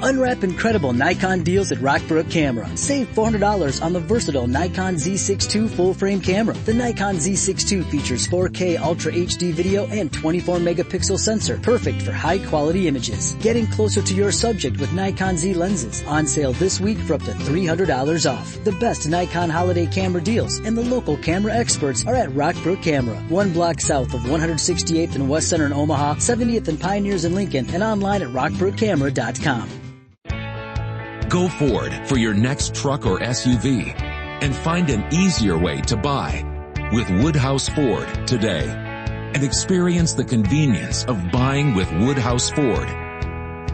Unwrap incredible Nikon deals at Rockbrook Camera. Save $400 on the versatile Nikon Z6 II full-frame camera. The Nikon Z6 II features 4K Ultra HD video and 24-megapixel sensor, perfect for high-quality images. Getting closer to your subject with Nikon Z lenses. On sale this week for up to $300 off. The best Nikon holiday camera deals and the local camera experts are at Rockbrook Camera. 1 block south of 168th and West Center in Omaha, 70th and Pioneers in Lincoln, and online at rockbrookcamera.com. Go Ford for your next truck or SUV and find an easier way to buy with Woodhouse Ford today and experience the convenience of buying with Woodhouse Ford.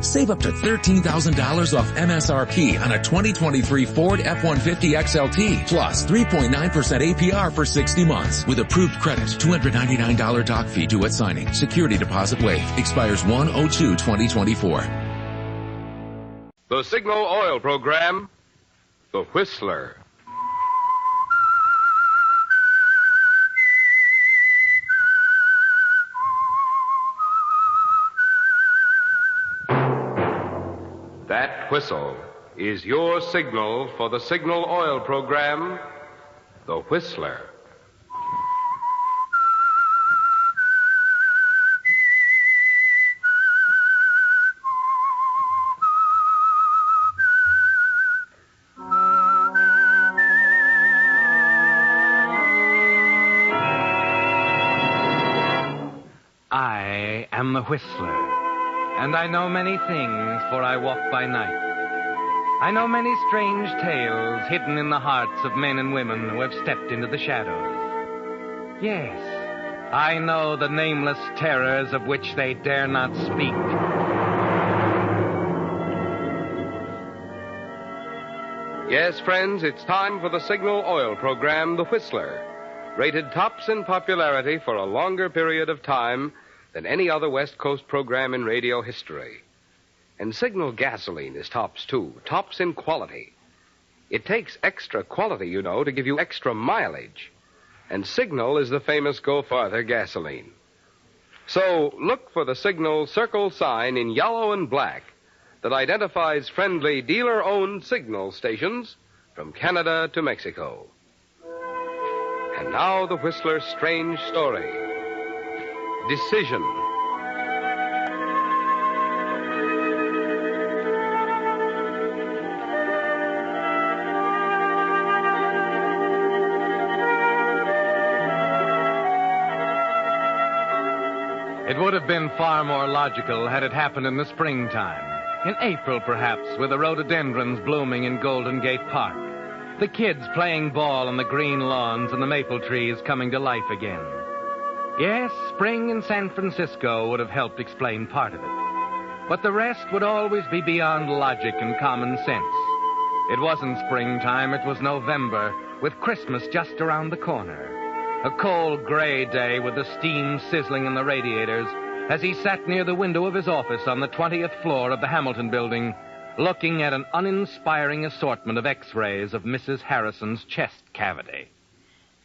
Save up to $13,000 off MSRP on a 2023 Ford F-150 XLT plus 3.9% APR for 60 months with approved credit. $299 doc fee due at signing. Security deposit waived. Expires 1/02/2024. The Signal Oil Program, The Whistler. That whistle is your signal for the Signal Oil Program, The Whistler. I am the Whistler, and I know many things, for I walk by night. I know many strange tales hidden in the hearts of men and women who have stepped into the shadows. Yes, I know the nameless terrors of which they dare not speak. Yes, friends, it's time for the Signal Oil Program, The Whistler, rated tops in popularity for a longer period of time than any other West Coast program in radio history. And Signal gasoline is tops, too, tops in quality. It takes extra quality, you know, to give you extra mileage. And Signal is the famous Go Farther gasoline. So look for the Signal circle sign in yellow and black that identifies friendly dealer-owned Signal stations from Canada to Mexico. And now the Whistler's strange story. Decision. It would have been far more logical had it happened in the springtime. In April, perhaps, with the rhododendrons blooming in Golden Gate Park. The kids playing ball on the green lawns and the maple trees coming to life again. Yes, spring in San Francisco would have helped explain part of it. But the rest would always be beyond logic and common sense. It wasn't springtime, it was November, with Christmas just around the corner. A cold, gray day with the steam sizzling in the radiators as he sat near the window of his office on the 20th floor of the Hamilton Building, looking at an uninspiring assortment of X-rays of Mrs. Harrison's chest cavity.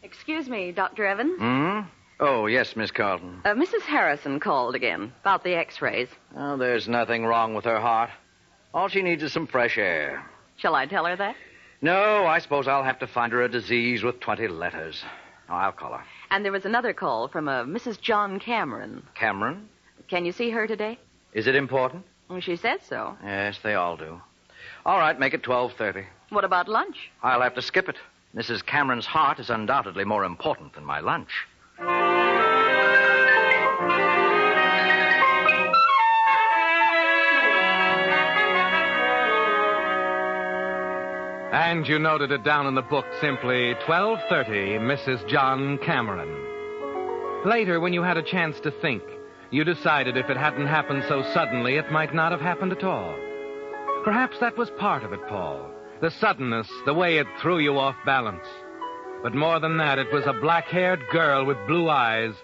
Excuse me, Dr. Evans. Oh, yes, Miss Carlton. Mrs. Harrison called again about the X-rays. Oh, there's nothing wrong with her heart. All she needs is some fresh air. Shall I tell her that? No, I suppose I'll have to find her a disease with 20 letters. Oh, I'll call her. And there was another call from a Mrs. John Cameron. Cameron? Can you see her today? Is it important? Well, she said so. Yes, they all do. All right, make it 12:30. What about lunch? I'll have to skip it. Mrs. Cameron's heart is undoubtedly more important than my lunch. And you noted it down in the book simply, 12:30, Mrs. John Cameron. Later, when you had a chance to think, you decided if it hadn't happened so suddenly, it might not have happened at all. Perhaps that was part of it, Paul. The suddenness, the way it threw you off balance. But more than that, it was a black-haired girl with blue eyes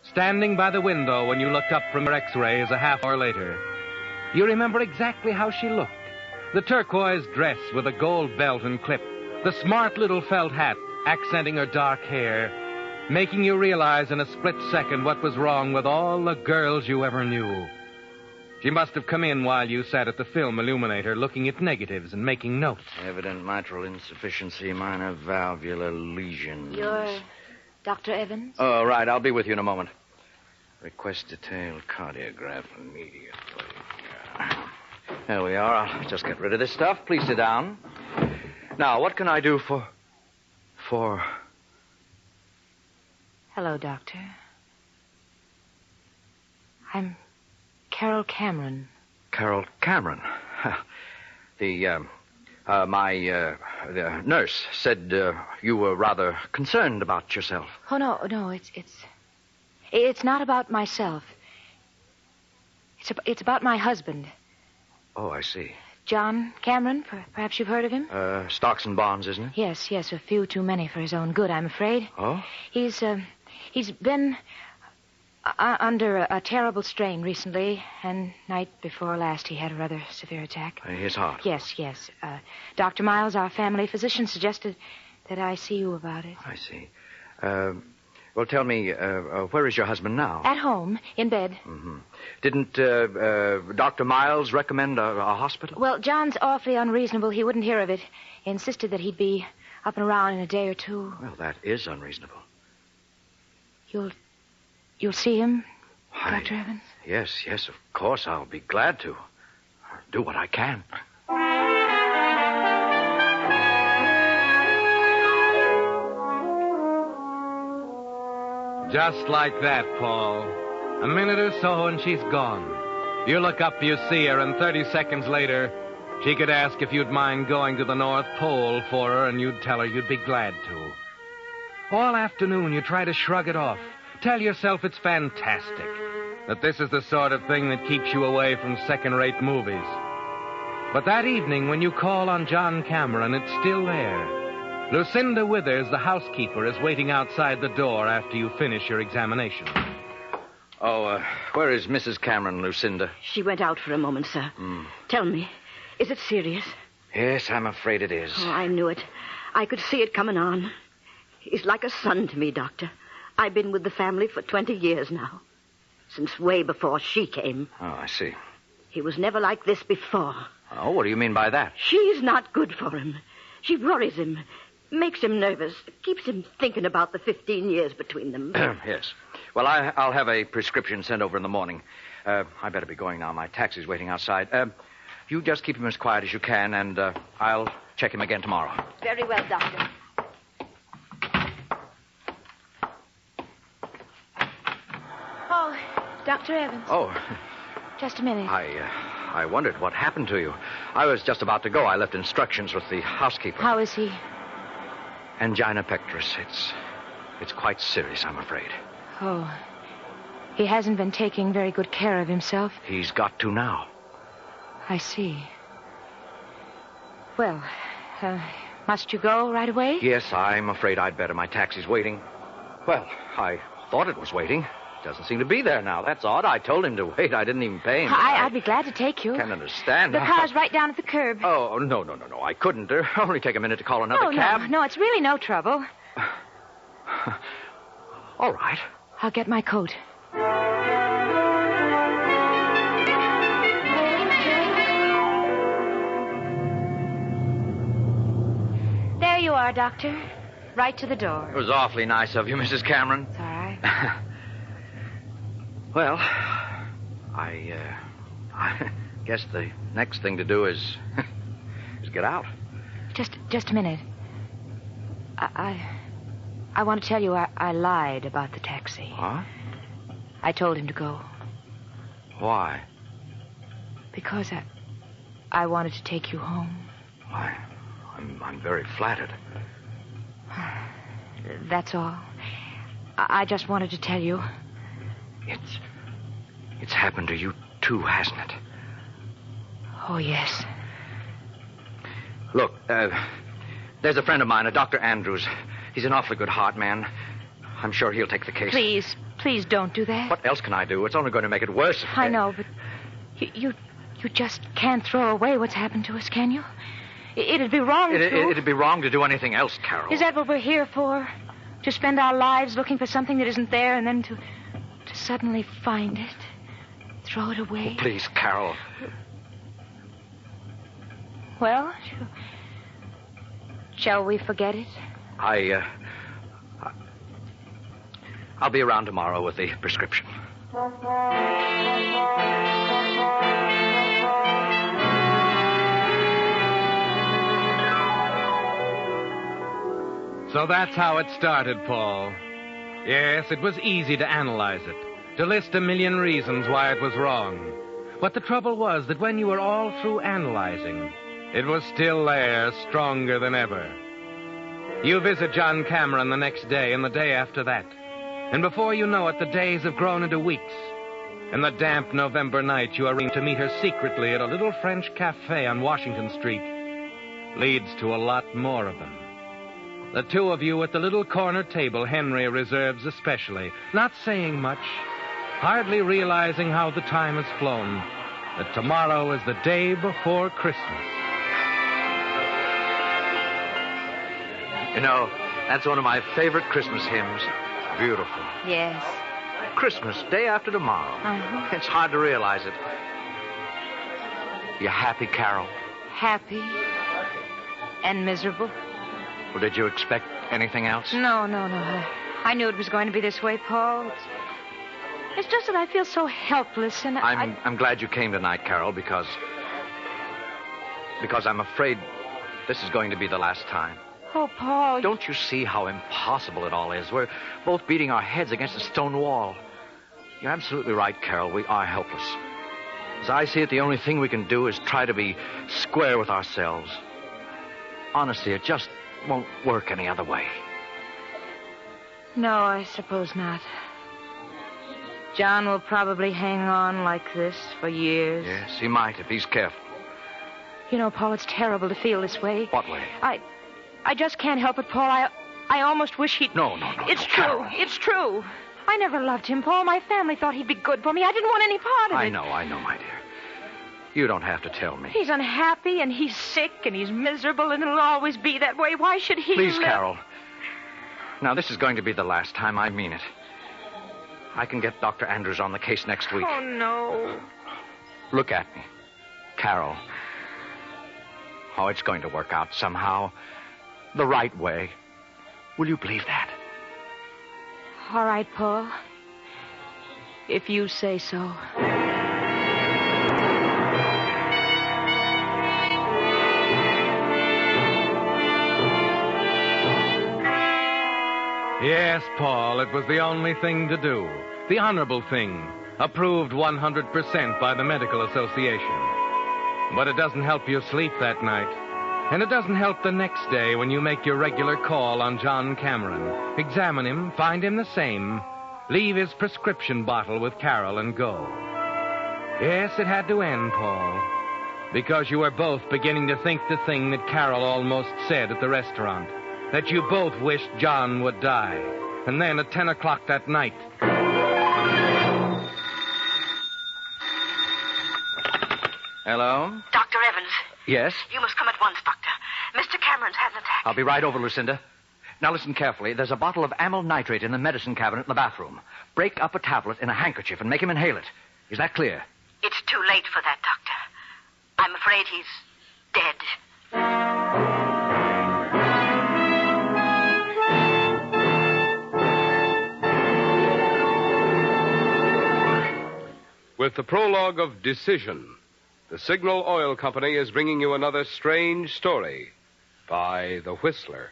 standing by the window when you looked up from her X-rays a half hour later. You remember exactly how she looked. The turquoise dress with a gold belt and clip, the smart little felt hat accenting her dark hair, making you realize in a split second what was wrong with all the girls you ever knew. She must have come in while you sat at the film illuminator looking at negatives and making notes. Evident mitral insufficiency, minor valvular lesions. You're Dr. Evans? Oh, right. I'll be with you in a moment. Request detailed cardiograph immediately. There we are. I'll just get rid of this stuff. Please sit down. Now, what can I do for... Hello, Doctor. I'm Carol Cameron. Carol Cameron? The nurse said you were rather concerned about yourself. Oh, no, it's not about myself. It's about my husband. Oh, I see. John Cameron, perhaps you've heard of him? Stocks and bonds, isn't it? Yes, a few too many for his own good, I'm afraid. Oh? He's been under a terrible strain recently, and night before last he had a rather severe attack. His heart? Yes. Dr. Miles, our family physician, suggested that I see you about it. I see. Well, tell me, where is your husband now? At home, in bed. Mm-hmm. Didn't Dr. Miles recommend a hospital? Well, John's awfully unreasonable. He wouldn't hear of it. He insisted that he'd be up and around in a day or two. Well, that is unreasonable. You'll see him, Dr. Evans? Yes, of course. I'll be glad to. I'll do what I can. Just like that, Paul. A minute or so and she's gone. You look up, you see her, and 30 seconds later, she could ask if you'd mind going to the North Pole for her, and you'd tell her you'd be glad to. All afternoon, you try to shrug it off. Tell yourself it's fantastic, that this is the sort of thing that keeps you away from second-rate movies. But that evening, when you call on John Cameron, it's still there. Lucinda Withers, the housekeeper, is waiting outside the door after you finish your examination. Oh, where is Mrs. Cameron, Lucinda? She went out for a moment, sir. Tell me, is it serious? Yes, I'm afraid it is. Oh, I knew it. I could see it coming on. He's like a son to me, Doctor. I've been with the family for 20 years now. Since way before she came. Oh, I see. He was never like this before. Oh, what do you mean by that? She's not good for him. She worries him, makes him nervous, keeps him thinking about the 15 years between them. Yes. Well, I'll have a prescription sent over in the morning. I better be going now. My taxi's waiting outside. You just keep him as quiet as you can, and I'll check him again tomorrow. Very well, Doctor. Oh, Dr. Evans. Oh. Just a minute. I wondered what happened to you. I was just about to go. I left instructions with the housekeeper. How is he? Angina pectoris. It's quite serious, I'm afraid. Oh. He hasn't been taking very good care of himself. He's got to now. I see. Well, must you go right away? Yes, I'm afraid I'd better. My taxi's waiting. Well, I thought it was waiting. Doesn't seem to be there now. That's odd. I told him to wait. I didn't even pay him. I'd be glad to take you. Can't understand. The car's right down at the curb. Oh, no. I couldn't. It'll only take a minute to call another cab. No, it's really no trouble. All right. I'll get my coat. There you are, Doctor. Right to the door. It was awfully nice of you, Mrs. Cameron. It's all right. Well, I guess the next thing to do is get out. Just a minute. I want to tell you I lied about the taxi. What? I told him to go. Why? Because I wanted to take you home. Why? I'm very flattered. That's all. I just wanted to tell you. It's happened to you too, hasn't it? Oh, yes. Look, there's a friend of mine, a Dr. Andrews. He's an awfully good heart man. I'm sure he'll take the case. Please don't do that. What else can I do? It's only going to make it worse. I know, but you just can't throw away what's happened to us, can you? It'd be wrong to... It'd be wrong to do anything else, Carol. Is that what we're here for? To spend our lives looking for something that isn't there and then to suddenly find it? throw it away? Oh, please, Carol. Well, shall we forget it? I'll be around tomorrow with the prescription. So that's how it started, Paul. Yes, it was easy to analyze it, to list a million reasons why it was wrong. But the trouble was that when you were all through analyzing, it was still there, stronger than ever. You visit John Cameron the next day and the day after that. And before you know it, the days have grown into weeks. And the damp November night you arrange to meet her secretly at a little French cafe on Washington Street leads to a lot more of them. The two of you at the little corner table Henry reserves especially, not saying much, hardly realizing how the time has flown, that tomorrow is the day before Christmas. You know, that's one of my favorite Christmas hymns. Beautiful. Yes. Christmas, day after tomorrow. Uh-huh. It's hard to realize it. You happy, Carol? Happy and miserable. Well, did you expect anything else? No. I knew it was going to be this way, Paul. It's just that I feel so helpless, and I'm glad you came tonight, Carol, because I'm afraid this is going to be the last time. Oh, Paul. Don't you see how impossible it all is? We're both beating our heads against a stone wall. You're absolutely right, Carol. We are helpless. As I see it, the only thing we can do is try to be square with ourselves. Honestly, it just won't work any other way. No, I suppose not. John will probably hang on like this for years. Yes, he might if he's careful. You know, Paul, it's terrible to feel this way. What way? I just can't help it, Paul. I almost wish he'd... No. It's true. Carol. It's true. I never loved him, Paul. My family thought he'd be good for me. I didn't want any part of it. I know, my dear. You don't have to tell me. He's unhappy, and he's sick, and he's miserable, and it'll always be that way. Why should he Please, live? Carol. Now, this is going to be the last time. I mean it. I can get Dr. Andrews on the case next week. Oh, no. Look at me. Carol. Oh, it's going to work out somehow. The right way. Will you believe that? All right, Paul. If you say so. Yes, Paul, it was the only thing to do. The honorable thing. Approved 100% by the Medical Association. But it doesn't help you sleep that night. And it doesn't help the next day when you make your regular call on John Cameron. Examine him, find him the same, leave his prescription bottle with Carol and go. Yes, it had to end, Paul. Because you were both beginning to think the thing that Carol almost said at the restaurant. That you both wished John would die. And then at 10 o'clock that night... Hello? Dr. Evans. Yes? You must come at once, Doctor. Mr. Cameron's had an attack. I'll be right over, Lucinda. Now listen carefully. There's a bottle of amyl nitrate in the medicine cabinet in the bathroom. Break up a tablet in a handkerchief and make him inhale it. Is that clear? It's too late for that, Doctor. I'm afraid he's dead. With the prologue of Decision, the Signal Oil Company is bringing you another strange story by The Whistler.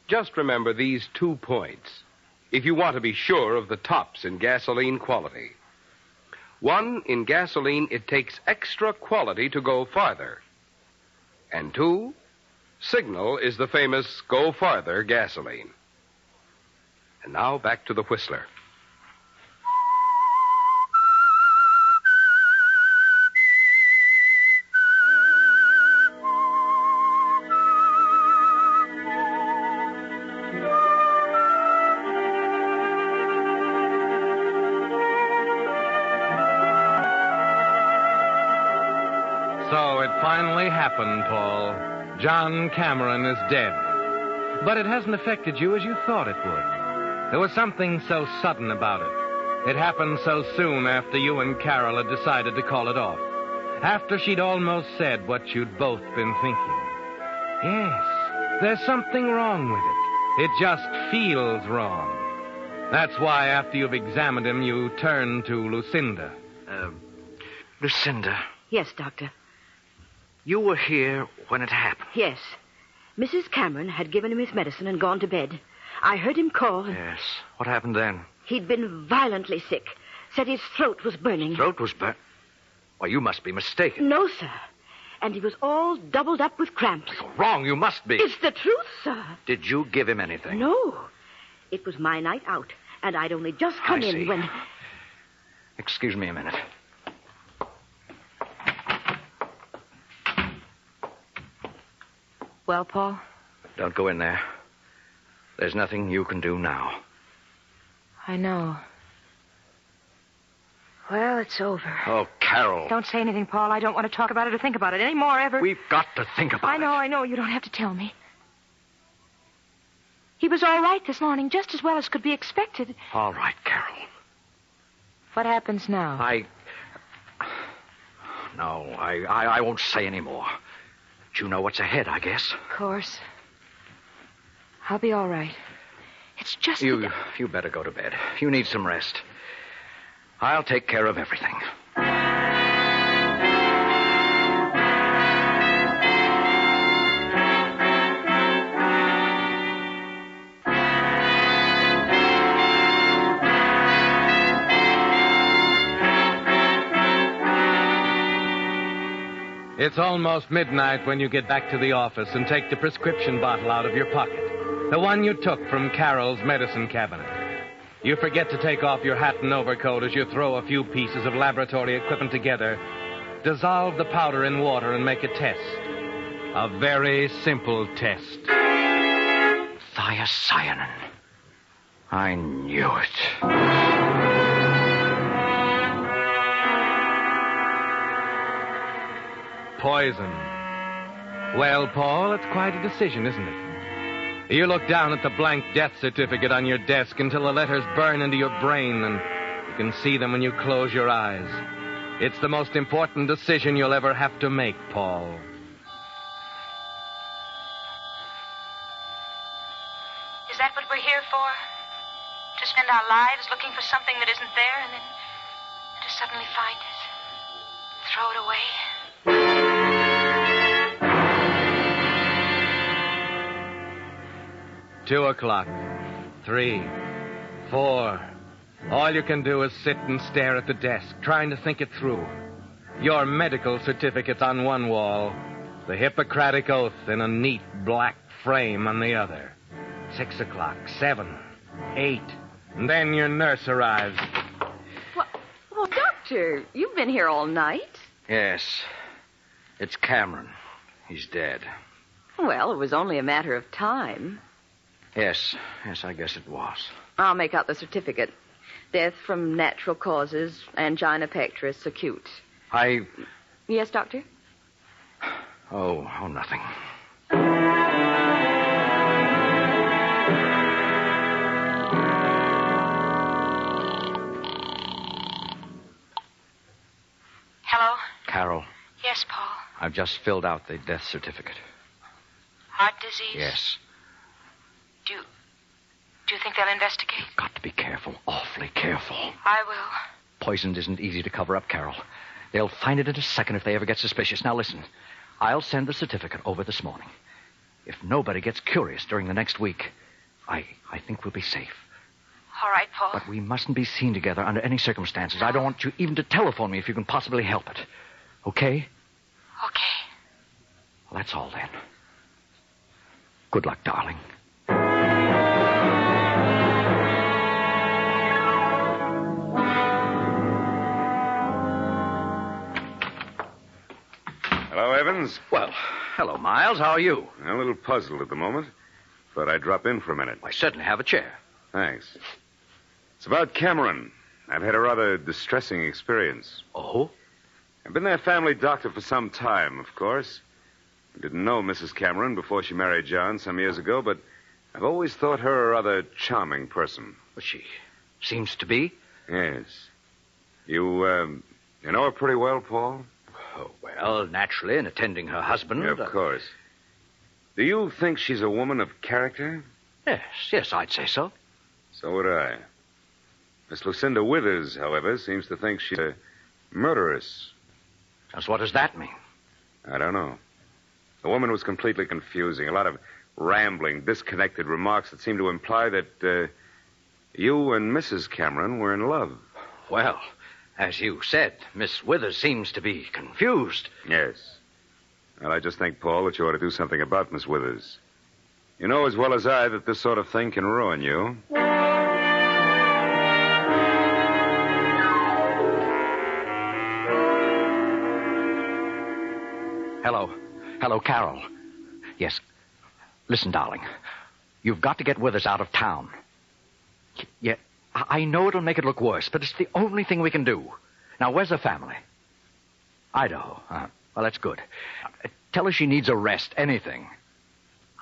Just remember these 2 points if you want to be sure of the tops in gasoline quality. 1, in gasoline, it takes extra quality to go farther. And 2, Signal is the famous Go Farther gasoline. And now back to The Whistler. So it finally happened, Paul. John Cameron is dead. But it hasn't affected you as you thought it would. There was something so sudden about it. It happened so soon after you and Carol had decided to call it off. After she'd almost said what you'd both been thinking. Yes, there's something wrong with it. It just feels wrong. That's why after you've examined him, you turn to Lucinda. Lucinda, Yes, Doctor. you were here when it happened. Yes. Mrs. Cameron had given him his medicine and gone to bed. I heard him call. Yes. What happened then? He'd been violently sick. Said his throat was burning. Throat was burnt. Well, you must be mistaken. No, sir. And he was all doubled up with cramps. You're wrong. You must be. It's the truth, sir. Did you give him anything? No. It was my night out, and I'd only just come I in see. when... Excuse me a minute. Well, Paul? Don't go in there. There's nothing you can do now. I know. Well, it's over. Oh, Carol. Don't say anything, Paul. I don't want to talk about it or think about it anymore, ever. We've got to think about it. I know. You don't have to tell me. He was all right this morning, just as well as could be expected. All right, Carol. What happens now? I won't say any more. But you know what's ahead, I guess. Of course. I'll be all right. It's just... You better go to bed. You need some rest. I'll take care of everything. It's almost midnight when you get back to the office and take the prescription bottle out of your pocket. The one you took from Carol's medicine cabinet. You forget to take off your hat and overcoat as you throw a few pieces of laboratory equipment together. Dissolve the powder in water and make a test. A very simple test. Thiocyanin. I knew it. Poison. Well, Paul, it's quite a decision, isn't it? You look down at the blank death certificate on your desk until the letters burn into your brain and you can see them when you close your eyes. It's the most important decision you'll ever have to make, Paul. Is that what we're here for? To spend our lives looking for something that isn't there and then to suddenly find it? Throw it away? 2 o'clock. 3. 4. All you can do is sit and stare at the desk, trying to think it through. Your medical certificate's on one wall, the Hippocratic Oath in a neat black frame on the other. 6 o'clock. 7. 8. And then your nurse arrives. Well, Doctor, you've been here all night. Yes. It's Cameron. He's dead. Well, it was only a matter of time. Yes, I guess it was. I'll make out the certificate. Death from natural causes, angina pectoris acute. Yes, Doctor? Oh, nothing. Hello? Carol, Yes, Paul. I've just filled out the death certificate. Heart disease? Yes. Do you think they'll investigate? You've got to be careful, awfully careful. I will. Poison isn't easy to cover up, Carol. They'll find it in a second if they ever get suspicious. Now, listen. I'll send the certificate over this morning. If nobody gets curious during the next week, I think we'll be safe. All right, Paul. But we mustn't be seen together under any circumstances. I don't want you even to telephone me if you can possibly help it. Okay? Okay. Well, that's all then. Good luck, darling. Hello, Evans. Well, hello, Miles. How are you? A little puzzled at the moment. Thought I'd drop in for a minute. I certainly have a chair. Thanks. It's about Cameron. I've had a rather distressing experience. Oh? I've been their family doctor for some time, of course. I didn't know Mrs. Cameron before she married John some years ago, but I've always thought her a rather charming person. Well, she seems to be. Yes. You know her pretty well, Paul? Oh, well, naturally, in attending her husband. Yeah, of course. Do you think she's a woman of character? Yes, I'd say so. So would I. Miss Lucinda Withers, however, seems to think she's a murderess. Just what does that mean? I don't know. The woman was completely confusing. A lot of rambling, disconnected remarks that seemed to imply that you and Mrs. Cameron were in love. Well, as you said, Miss Withers seems to be confused. Yes. Well, I just think, Paul, that you ought to do something about Miss Withers. You know as well as I that this sort of thing can ruin you. Hello, Carol. Yes. Listen, darling. You've got to get Withers out of town. Yeah, I know it'll make it look worse, but it's the only thing we can do. Now, where's her family? Idaho. Well, that's good. Tell her she needs a rest, anything.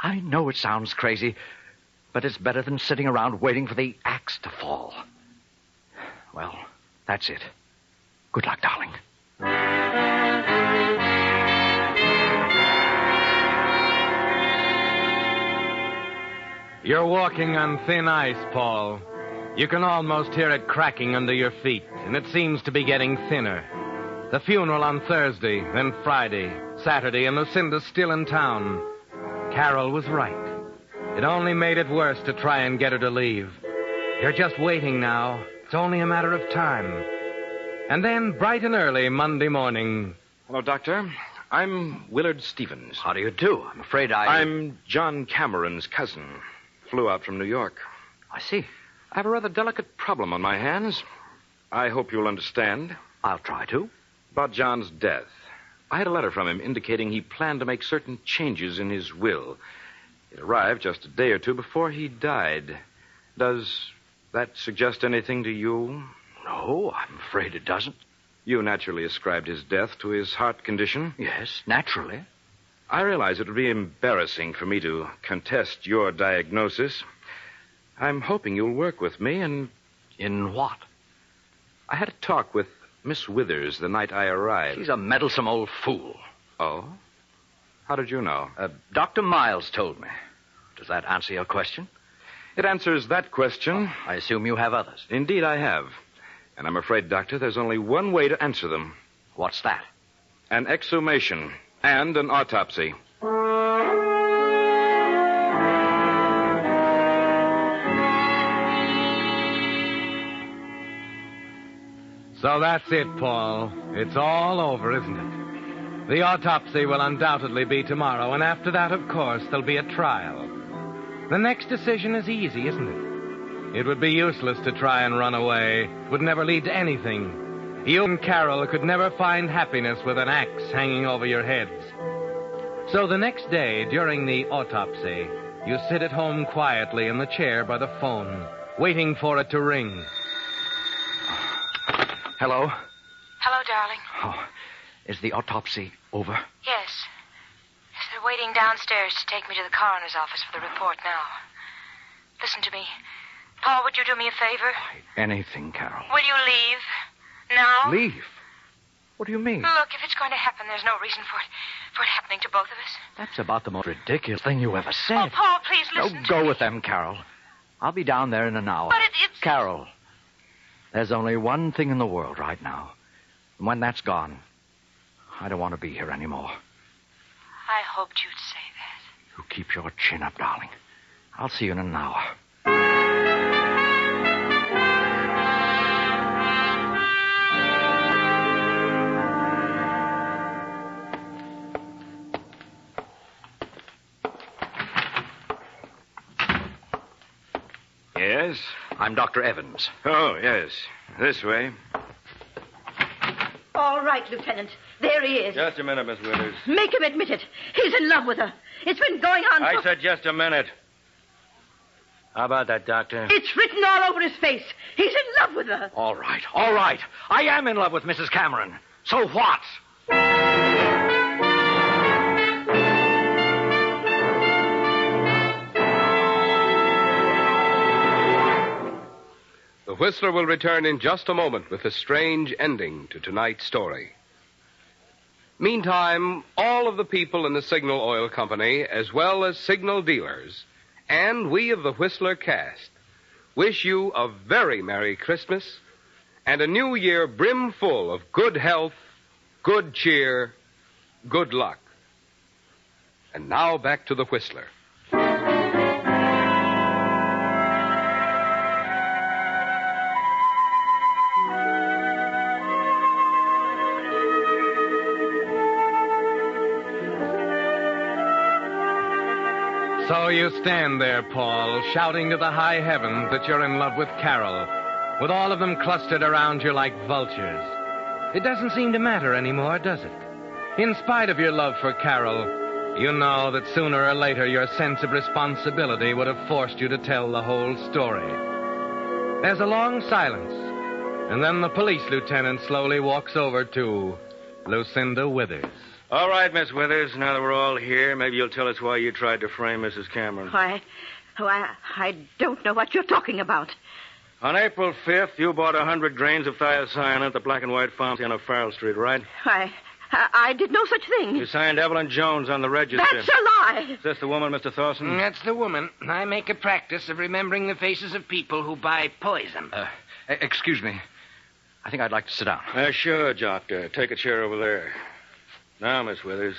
I know it sounds crazy, but it's better than sitting around waiting for the axe to fall. Well, that's it. Good luck, darling. You're walking on thin ice, Paul. You can almost hear it cracking under your feet, and it seems to be getting thinner. The funeral on Thursday, then Friday, Saturday, and Lucinda's still in town. Carol was right. It only made it worse to try and get her to leave. You're just waiting now. It's only a matter of time. And then, bright and early Monday morning... Hello, Doctor. I'm Willard Stevens. How do you do? I'm afraid I'm John Cameron's cousin. Flew out from New York. I see. I have a rather delicate problem on my hands. I hope you'll understand. I'll try to. About John's death. I had a letter from him indicating he planned to make certain changes in his will. It arrived just a day or two before he died. Does that suggest anything to you? No, I'm afraid it doesn't. You naturally ascribed his death to his heart condition? Yes, naturally. I realize it would be embarrassing for me to contest your diagnosis. I'm hoping you'll work with me and... In what? I had a talk with Miss Withers the night I arrived. She's a meddlesome old fool. Oh? How did you know? Dr. Miles told me. Does that answer your question? It answers that question. I assume you have others. Indeed, I have. And I'm afraid, Doctor, there's only one way to answer them. What's that? An exhumation and an autopsy. So that's it, Paul. It's all over, isn't it? The autopsy will undoubtedly be tomorrow, and after that, of course, there'll be a trial. The next decision is easy, isn't it? It would be useless to try and run away. It would never lead to anything. You and Carol could never find happiness with an axe hanging over your heads. So the next day, during the autopsy, you sit at home quietly in the chair by the phone, waiting for it to ring. Hello? Hello, darling. Oh, is the autopsy over? Yes. They're waiting downstairs to take me to the coroner's office for the report now. Listen to me. Paul, would you do me a favor? Anything, Carol. Will you leave? Now? Leave? What do you mean? Look, if it's going to happen, there's no reason for it happening to both of us. That's about the most ridiculous thing you ever said. Oh, Paul, please listen Go with them, Carol. I'll be down there in an hour. But it's... Carol, there's only one thing in the world right now. And when that's gone, I don't want to be here anymore. I hoped you'd say that. You keep your chin up, darling. I'll see you in an hour. Yes? I'm Dr. Evans. Oh, yes. This way. All right, Lieutenant. There he is. Just a minute, Miss Withers. Make him admit it. He's in love with her. It's been going on I said just a minute. How about that, Doctor? It's written all over his face. He's in love with her. All right. I am in love with Mrs. Cameron. So what? The Whistler will return in just a moment with a strange ending to tonight's story. Meantime, all of the people in the Signal Oil Company, as well as signal dealers, and we of the Whistler cast, wish you a very Merry Christmas and a new year brimful of good health, good cheer, good luck. And now back to the Whistler. So you stand there, Paul, shouting to the high heavens that you're in love with Carol, with all of them clustered around you like vultures. It doesn't seem to matter anymore, does it? In spite of your love for Carol, you know that sooner or later your sense of responsibility would have forced you to tell the whole story. There's a long silence, and then the police lieutenant slowly walks over to Lucinda Withers. All right, Miss Withers, now that we're all here, maybe you'll tell us why you tried to frame Mrs. Cameron. I don't know what you're talking about. On April 5th, you bought 100 grains of thiocyanate at the Black and White Pharmacy on O'Farrell Street, right? I did no such thing. You signed Evelyn Jones on the register. That's a lie. Is this the woman, Mr. Thorson? That's the woman. I make a practice of remembering the faces of people who buy poison. Excuse me. I think I'd like to sit down. Sure, Doctor. Take a chair over there. Now, Miss Withers,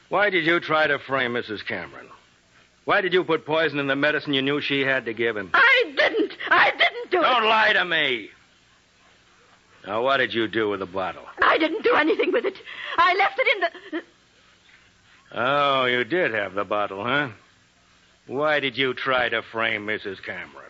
why did you try to frame Mrs. Cameron? Why did you put poison in the medicine you knew she had to give him? I didn't do it. Don't lie to me. Now, what did you do with the bottle? I didn't do anything with it. I left it in the... Oh, you did have the bottle, huh? Why did you try to frame Mrs. Cameron?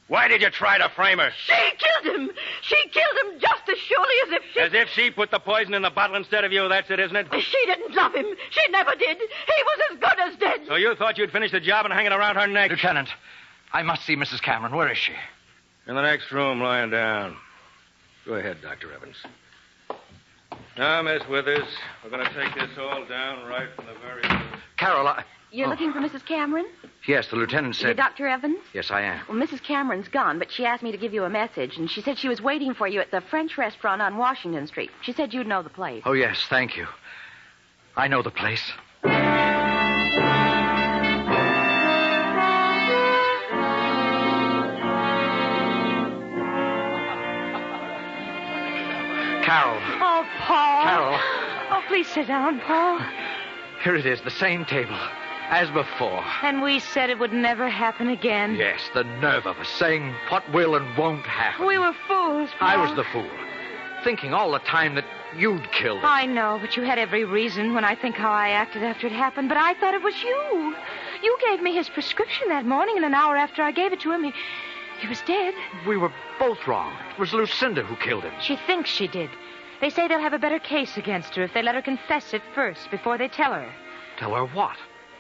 Why did you try to frame her? She killed him. She killed him just as surely as if she... As if she put the poison in the bottle instead of you, that's it, isn't it? She didn't love him. She never did. He was as good as dead. So you thought you'd finish the job and hang it around her neck? Lieutenant, I must see Mrs. Cameron. Where is she? In the next room, lying down. Go ahead, Dr. Evans. Now, Miss Withers, we're going to take this all down right from the very... Carol, You're looking for Mrs. Cameron? Yes, the lieutenant said... You're Dr. Evans? Yes, I am. Well, Mrs. Cameron's gone, but she asked me to give you a message, and she said she was waiting for you at the French restaurant on Washington Street. She said you'd know the place. Oh, yes, thank you. I know the place. Carol. Oh, Paul. Carol. Oh, please sit down, Paul. Here it is, the same table, as before. And we said it would never happen again. Yes, the nerve of us, saying what will and won't happen. We were fools, Paul. I was the fool, thinking all the time that you'd killed him. I know, but you had every reason when I think how I acted after it happened, but I thought it was you. You gave me his prescription that morning, and an hour after I gave it to him, he was dead. We were both wrong. It was Lucinda who killed him. She thinks she did. They say they'll have a better case against her if they let her confess it first before they tell her. Tell her what?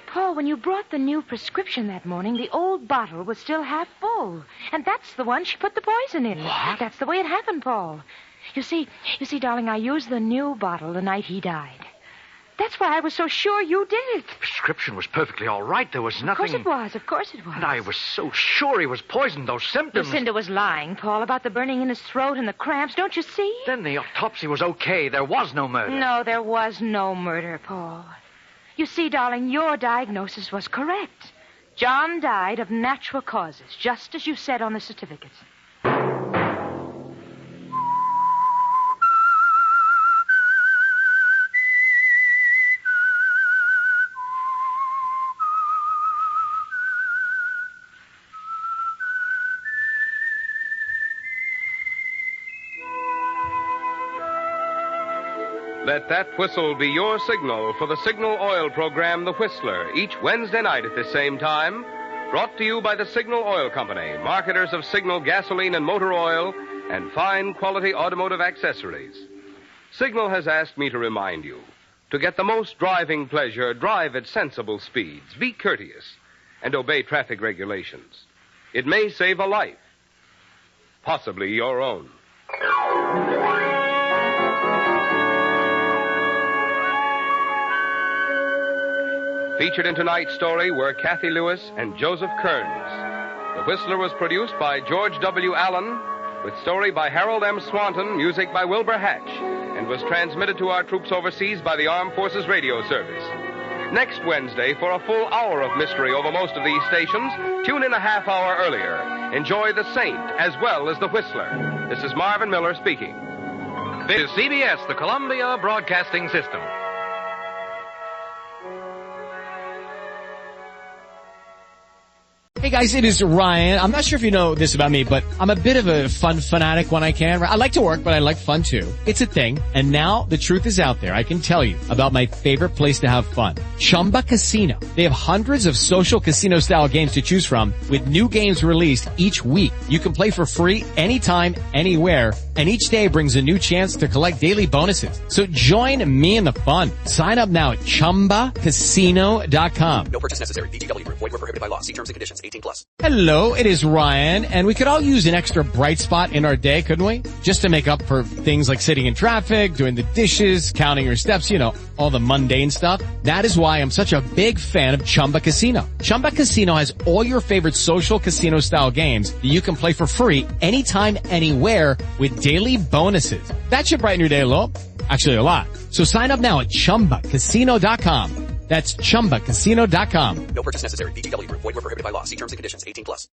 Paul, when you brought the new prescription that morning, the old bottle was still half full. And that's the one she put the poison in. What? That's the way it happened, Paul. You see, darling, I used the new bottle the night he died. That's why I was so sure you did it. The prescription was perfectly all right. There was nothing... Of course it was. And I was so sure he was poisoned, those symptoms. Lucinda was lying, Paul, about the burning in his throat and the cramps. Don't you see? Then the autopsy was okay. There was no murder. No, there was no murder, Paul. You see, darling, your diagnosis was correct. John died of natural causes, just as you said on the certificate. Let that whistle be your signal for the Signal Oil program, The Whistler, each Wednesday night at this same time. Brought to you by the Signal Oil Company, marketers of Signal gasoline and motor oil and fine quality automotive accessories. Signal has asked me to remind you, to get the most driving pleasure, drive at sensible speeds, be courteous, and obey traffic regulations. It may save a life, possibly your own. Featured in tonight's story were Kathy Lewis and Joseph Kearns. The Whistler was produced by George W. Allen, with story by Harold M. Swanton, music by Wilbur Hatch, and was transmitted to our troops overseas by the Armed Forces Radio Service. Next Wednesday, for a full hour of mystery over most of these stations, tune in a half hour earlier. Enjoy The Saint as well as The Whistler. This is Marvin Miller speaking. This is CBS, the Columbia Broadcasting System. Hey guys, it is Ryan. I'm not sure if you know this about me, but I'm a bit of a fun fanatic when I can. I like to work, but I like fun too. It's a thing. And now the truth is out there. I can tell you about my favorite place to have fun. Chumba Casino. They have hundreds of social casino style games to choose from with new games released each week. You can play for free anytime, anywhere. And each day brings a new chance to collect daily bonuses. So join me in the fun. Sign up now at ChumbaCasino.com. No purchase necessary. VGW. Void where prohibited by law. See terms and conditions. 18+. Hello, it is Ryan, and we could all use an extra bright spot in our day, couldn't we? Just to make up for things like sitting in traffic, doing the dishes, counting your steps, you know, all the mundane stuff. That is why I'm such a big fan of Chumba Casino. Chumba Casino has all your favorite social casino-style games that you can play for free anytime, anywhere with daily bonuses. That should brighten your day a little. Actually, a lot. So sign up now at ChumbaCasino.com. That's ChumbaCasino.com. No purchase necessary. VGW. Void where prohibited by law. See terms and conditions. 18+.